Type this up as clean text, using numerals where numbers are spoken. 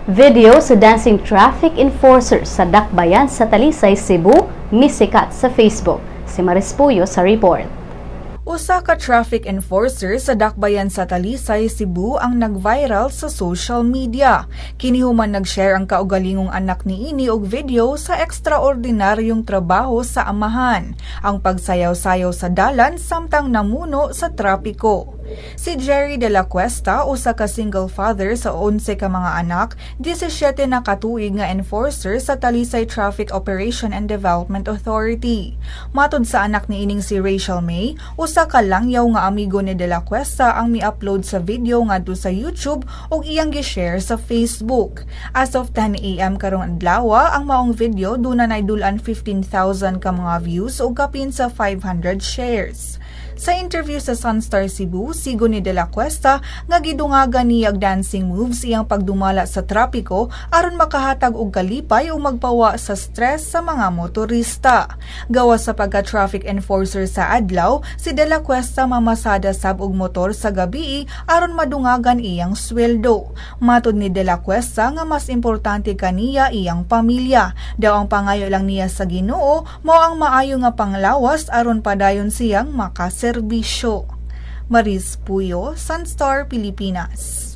Video sa dancing traffic enforcer sa Dakbayan sa Talisay, Cebu, misikat sa Facebook. Si Maris Puyo sa report. Usa ka traffic enforcer sa Dakbayan sa Talisay, Cebu ang nag-viral sa social media. Kini human nag-share ang kaugalingong anak niini og video sa ekstraordinaryong trabaho sa amahan, ang pagsayaw-sayaw sa dalan samtang namuno sa trapiko. Si Jerry de la Cuesta, usa ka single father sa 11 ka mga anak, 17 na katuig nga enforcer sa Talisay Traffic Operation and Development Authority. Matod sa anak niining si Rachel May, usa ka langyaw nga amigo ni de la Cuesta ang mi-upload sa video ngadto sa YouTube ug iyang gi-share sa Facebook. As of 10 AM karong adlaw, ang maong video dunay dulan 15,000 ka mga views ug kapin sa 500 shares. Sa interview sa Sunstar Cebu, sigo ni de la Cuesta nga gidungagan niya dancing moves iyang pagdumala sa trapiko aron makahatag og kalipay o magpawa sa stress sa mga motorista. Gawas sa pagka-traffic enforcer sa adlaw, si de la Cuesta mamasada sab og motor sa gabi aron madungagan iyang sweldo. Matod ni de la Cuesta nga mas importante kaniya iyang pamilya. Daw ang pangayo lang niya sa Ginoo mao ang maayo nga panglawas aron padayon siyang makaserbisyo. Maris Puyo, Sunstar, Pilipinas.